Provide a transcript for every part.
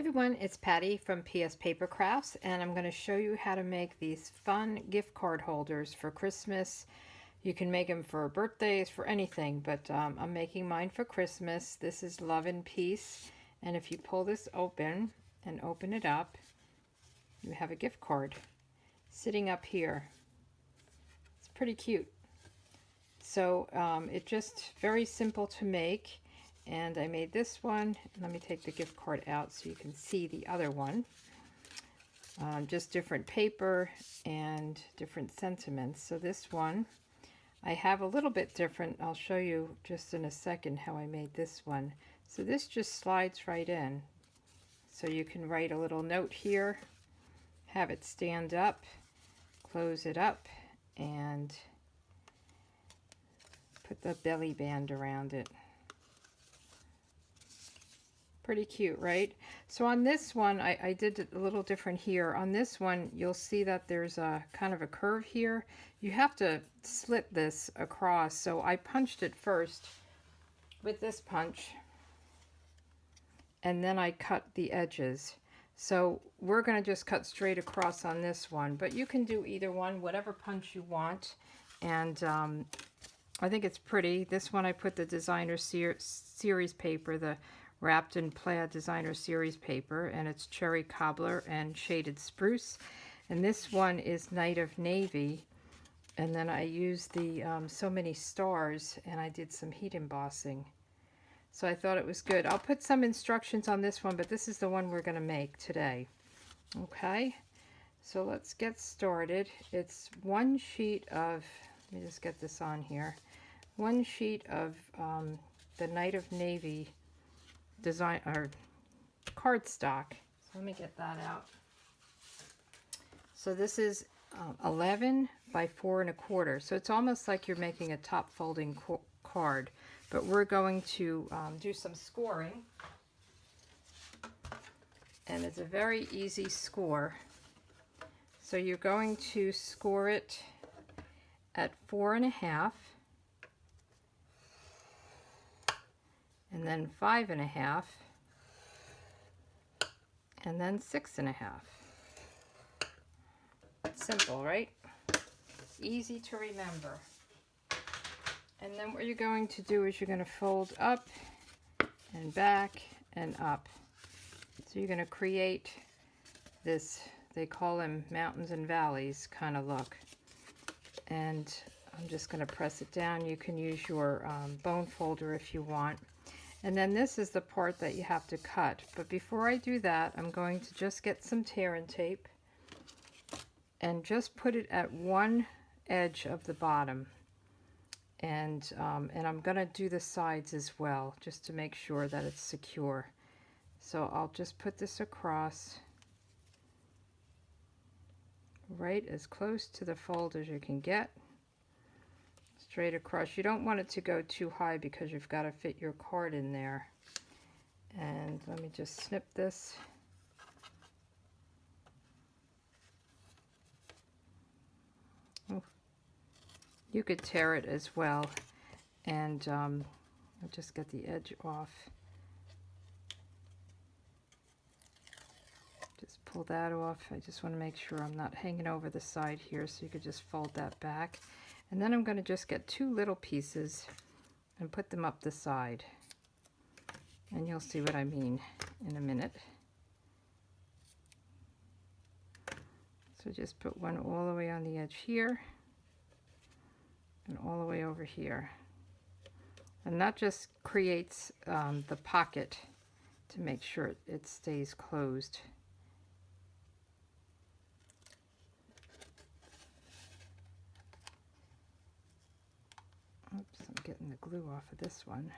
Everyone, it's Patty from PS Paper Crafts, and I'm going to show you how to make these fun gift card holders for Christmas. You can make them for birthdays, for anything, but I'm making mine for Christmas. This is Love and Peace, and if you pull this open and open it up, you have a gift card sitting up here. It's pretty cute. So it's just very simple to make. And I made this one. Let me take the gift card out so you can see the other one. Just different paper and different sentiments. So this one, I have a little bit different. I'll show you just in a second how I made this one. So this just slides right in. So you can write a little note here, have it stand up, close it up, and put the belly band around it. Pretty cute, right? So on this one, I did it a little different here. On this one, you'll see that there's a kind of a curve here. You have to slit this across. So I punched it first with this punch, and then I cut the edges. So we're going to just cut straight across on this one, but you can do either one, whatever punch you want. And I think it's pretty. This one I put the designer series paper, the wrapped in plaid designer series paper, and it's cherry cobbler and shaded spruce. And this one is Night of Navy, and then I used the so many stars, and I did some heat embossing. So I thought it was good. I'll put some instructions on this one, but this is the one we're going to make today. Okay, so let's get started. It's one sheet of, let me just get this on here, one sheet of the Night of Navy design or cardstock. So let me get that out. So this is 11 by 4 1/4. So it's almost like you're making a top folding card, but we're going to do some scoring, and it's a very easy score. So you're going to score it at 4 1/2. And then 5 1/2, and then 6 1/2. Simple, right? Easy to remember. And then what you're going to do is you're going to fold up and back and up. So you're going to create this, they call them mountains and valleys kind of look. And I'm just going to press it down. You can use your bone folder if you want. And then this is the part that you have to cut. But before I do that, I'm going to just get some tear and tape and just put it at one edge of the bottom. And I'm going to do the sides as well, just to make sure that it's secure. So I'll just put this across right as close to the fold as you can get. Straight across. You don't want it to go too high because you've got to fit your card in there. And let me just snip this. Oh, you could tear it as well. And I'll just get the edge off. Just pull that off. I just want to make sure I'm not hanging over the side here, so you could just fold that back. And then I'm going to just get 2 little pieces and put them up the side. And you'll see what I mean in a minute. So just put one all the way on the edge here and all the way over here. And that just creates the pocket to make sure it stays closed. Oops, I'm getting the glue off of this one.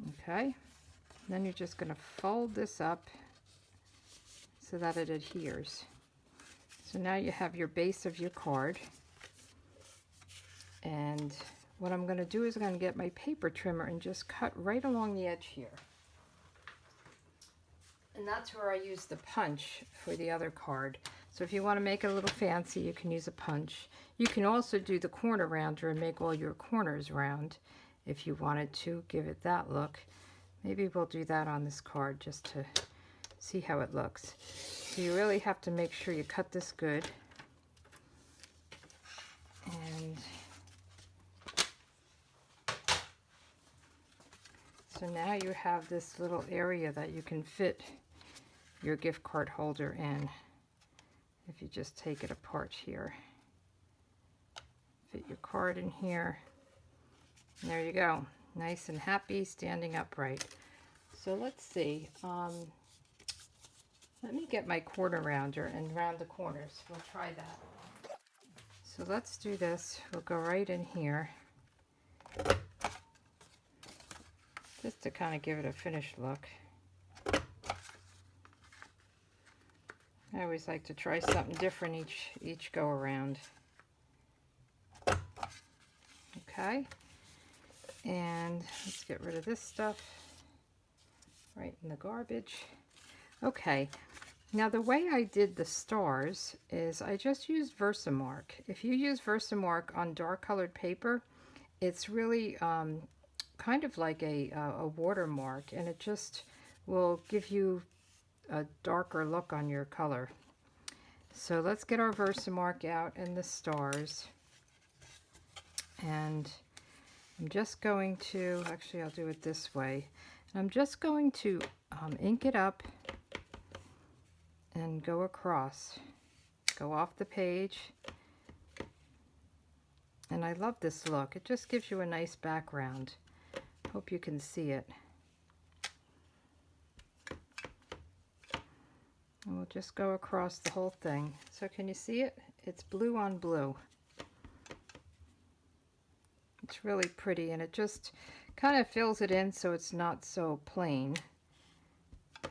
Okay, then you're just going to fold this up so that it adheres. So now you have your base of your card. And what I'm going to do is I'm going to get my paper trimmer and just cut right along the edge here. And that's where I use the punch for the other card. So if you want to make it a little fancy, you can use a punch. You can also do the corner rounder and make all your corners round if you wanted to give it that look. Maybe we'll do that on this card just to see how it looks. So you really have to make sure you cut this good. And so now you have this little area that you can fit your gift card holder in. If you just take it apart here. Fit your card in here. And there you go. Nice and happy, standing upright. So let's see. Let me get my corner rounder and round the corners. We'll try that. So let's do this. We'll go right in here. Just to kind of give it a finished look. I always like to try something different each go around. Okay. And let's get rid of this stuff. Right in the garbage. Okay. Now the way I did the stars is I just used Versamark. If you use Versamark on dark colored paper, it's really kind of like a watermark, and it just will give you a darker look on your color. So let's get our Versamark out and the stars. And I'm just going to, actually I'll do it this way. And I'm just going to ink it up and go across. Go off the page. And I love this look. It just gives you a nice background. Hope you can see it. And we'll just go across the whole thing. So can you see it? It's blue on blue. It's really pretty, and it just kind of fills it in so it's not so plain. I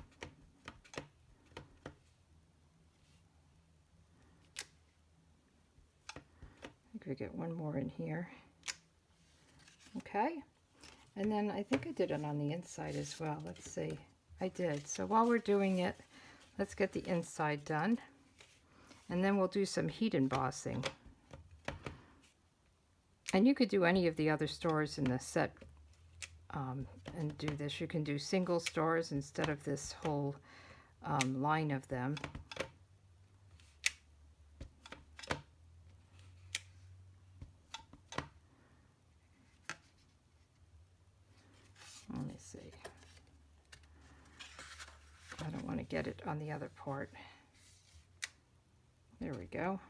think we get one more in here. Okay. And then I think I did it on the inside as well. Let's see. I did. So while we're doing it, let's get the inside done. And then we'll do some heat embossing. And you could do any of the other stars in the set and do this. You can do single stars instead of this whole line of them. Let me see. I don't want to get it on the other part. There we go.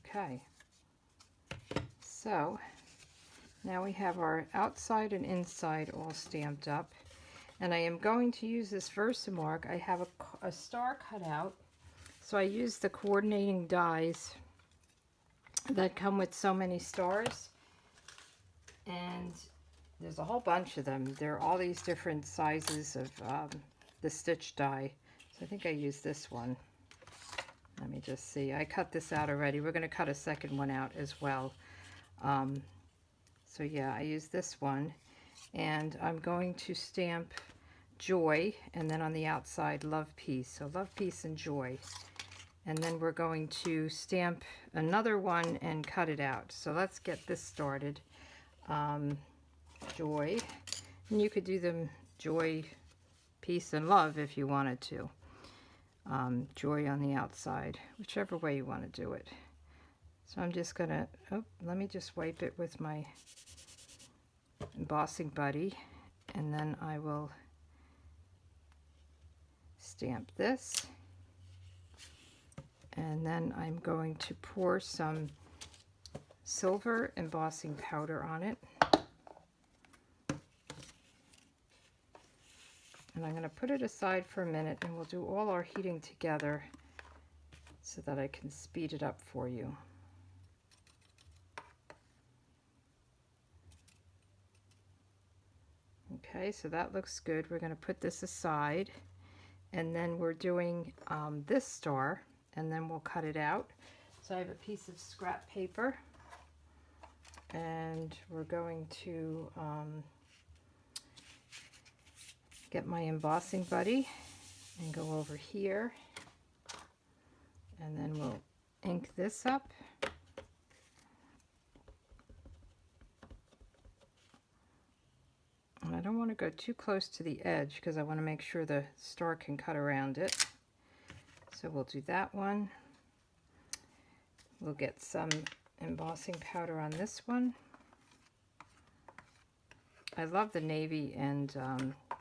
Okay. So now we have our outside and inside all stamped up. And I am going to use this Versamark. I have a star cut out. So I use the coordinating dies that come with so many stars. And there's a whole bunch of them. There are all these different sizes of the stitch die. So I think I used this one. Let me just see. I cut this out already. We're going to cut a second one out as well. So yeah, I use this one. And I'm going to stamp Joy, and then on the outside, Love, Peace. So Love, Peace, and Joy. And then we're going to stamp another one and cut it out. So let's get this started. Joy. And you could do them Joy, Peace, and Love if you wanted to. Joy on the outside, whichever way you want to do it. So I'm just gonna, let me just wipe it with my embossing buddy, and then I will stamp this, and then I'm going to pour some silver embossing powder on it. And I'm going to put it aside for a minute, and we'll do all our heating together so that I can speed it up for you. Okay, so that looks good. We're going to put this aside, and then we're doing this star, and then we'll cut it out. So I have a piece of scrap paper, and we're going to get my embossing buddy and go over here, and then we'll ink this up. don't want to go too close to the edge because I want to make sure the star can cut around it. So we'll do that one. We'll get some embossing powder on this one. I love the navy and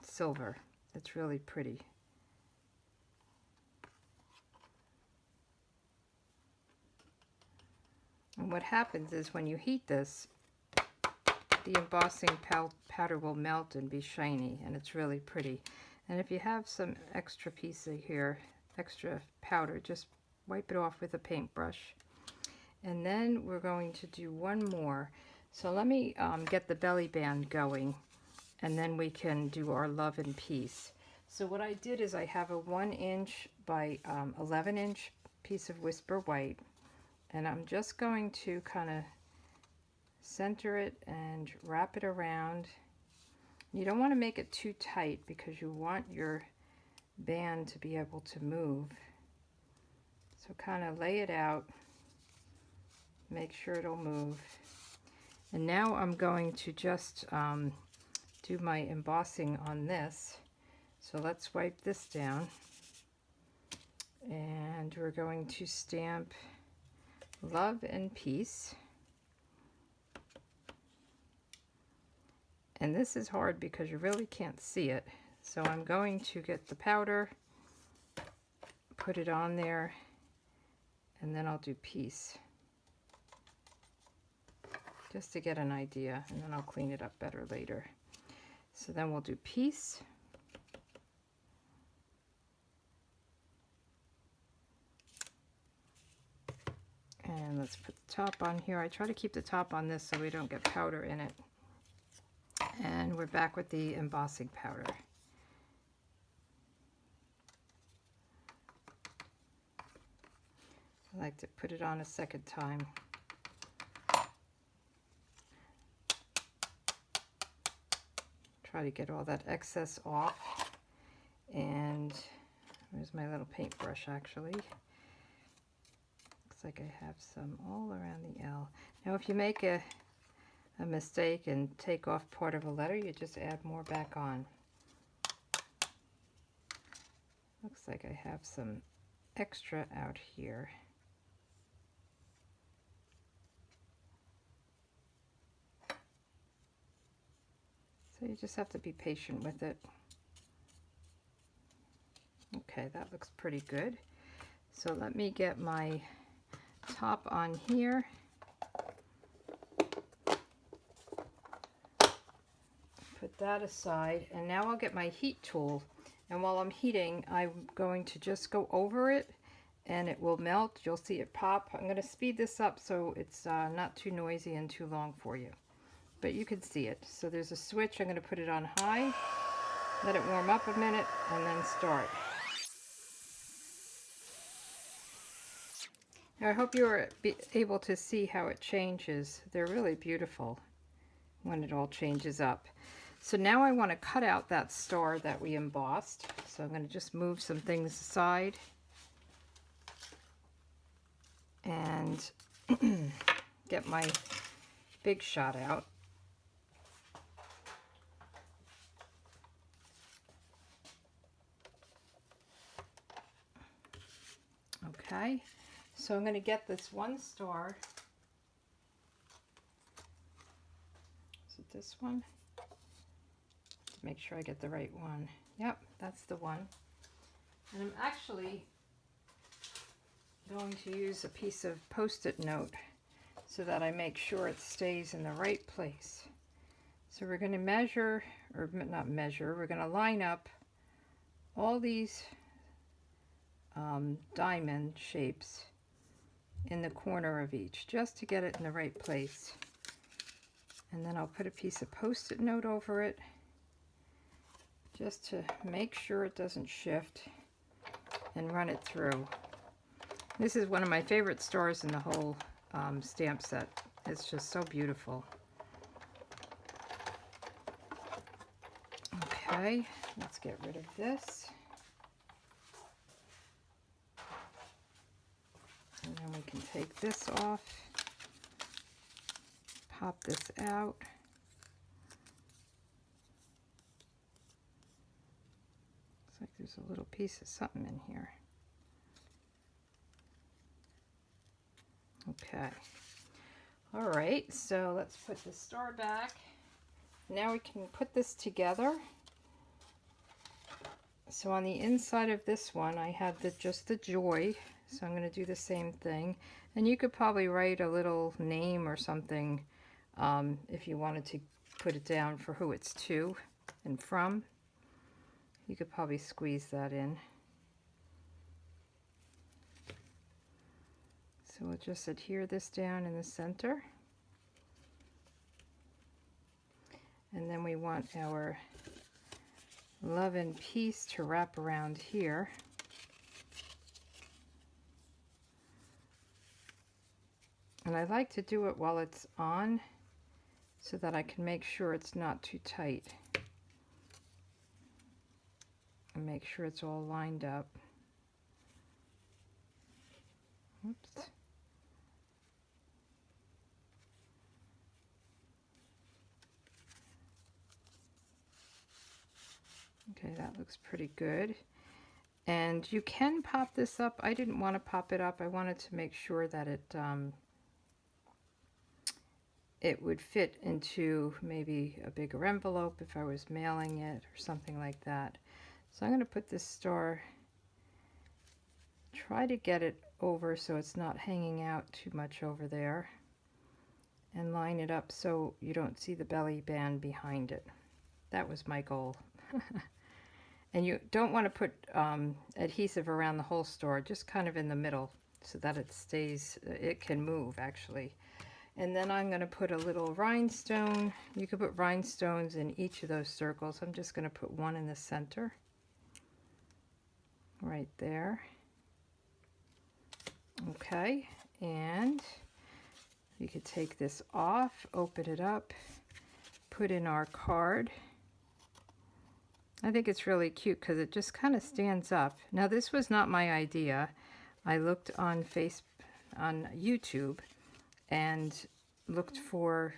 silver. It's really pretty. And what happens is when you heat this, the embossing powder will melt and be shiny, and it's really pretty. And if you have some extra piece of here, extra powder, just wipe it off with a paintbrush. And then we're going to do one more. So let me get the belly band going, and then we can do our love and peace. So what I did is I have a 1 inch by 11 inch piece of Whisper White, and I'm just going to kind of center it and wrap it around. You don't want to make it too tight because you want your band to be able to move. So kind of lay it out, make sure it'll move. And now I'm going to just do my embossing on this. So let's wipe this down, and we're going to stamp Love and Peace. And this is hard because you really can't see it. So I'm going to get the powder, put it on there, and then I'll do Peace, just to get an idea, and then I'll clean it up better later. So then we'll do Peace. And let's put the top on here. I try to keep the top on this so we don't get powder in it. And we're back with the embossing powder. I like to put it on a second time. Try to get all that excess off. And where's my little paintbrush actually? Looks like I have some all around the L. Now if you make a mistake and take off part of a letter, you just add more back on. Looks like I have some extra out here. So you just have to be patient with it. Okay, that looks pretty good. So let me get my top on here. Put that aside, and now I'll get my heat tool, and while I'm heating I'm going to just go over it and it will melt. You'll see it pop. I'm going to speed this up so it's not too noisy and too long for you, but you can see it. So there's a switch. I'm going to put it on high, let it warm up a minute, and then start. Now I hope you are able to see how it changes. They're really beautiful when it all changes up. So now I want to cut out that star that we embossed. So I'm going to just move some things aside and get my big shot out. Okay, so I'm going to get this one star. Is it this one? Make sure I get the right one. Yep, that's the one. And I'm actually going to use a piece of Post-it note so that I make sure it stays in the right place. So we're going to measure, or not measure, we're going to line up all these diamond shapes in the corner of each, just to get it in the right place. And then I'll put a piece of Post-it note over it, just to make sure it doesn't shift, and run it through. This is one of my favorite stars in the whole stamp set. It's just so beautiful. Okay, let's get rid of this. And then we can take this off, pop this out. like there's a little piece of something in here. Okay. All right, so let's put the star back. Now we can put this together. So on the inside of this one, I have just the joy. So I'm going to do the same thing. And you could probably write a little name or something if you wanted to put it down for who it's to and from. You could probably squeeze that in. So we'll just adhere this down in the center. And then we want our love and peace to wrap around here. And I like to do it while it's on so that I can make sure it's not too tight. And make sure it's all lined up. Oops. Okay, that looks pretty good. And you can pop this up. I didn't want to pop it up. I wanted to make sure that it would fit into maybe a bigger envelope if I was mailing it or something like that. So I'm going to put this star, try to get it over so it's not hanging out too much over there, and line it up so you don't see the belly band behind it. That was my goal. And you don't want to put adhesive around the whole star, just kind of in the middle so that it stays, it can move actually. And then I'm going to put a little rhinestone. You could put rhinestones in each of those circles. I'm just going to put one in the center, right there. Okay, and you could take this off, open it up, put in our card. I think it's really cute because it just kind of stands up. Now this was not my idea. I looked on YouTube and looked for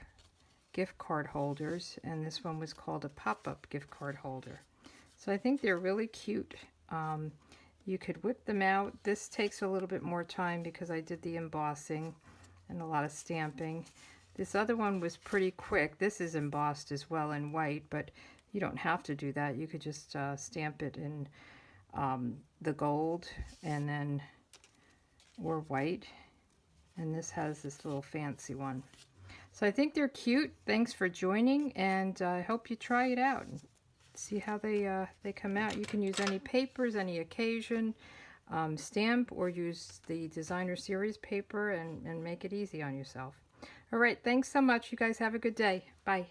gift card holders, and this one was called a pop-up gift card holder. So I think they're really cute. You could whip them out. This takes a little bit more time because I did the embossing and a lot of stamping. This other one was pretty quick. This is embossed as well in white, but you don't have to do that. You could just stamp it in the gold and then or white. And this has this little fancy one. So I think they're cute. Thanks for joining, and I hope you try it out and see how they come out. You can use any papers, any occasion, stamp, or use the designer series paper and make it easy on yourself. All right, thanks so much. You guys have a good day. Bye.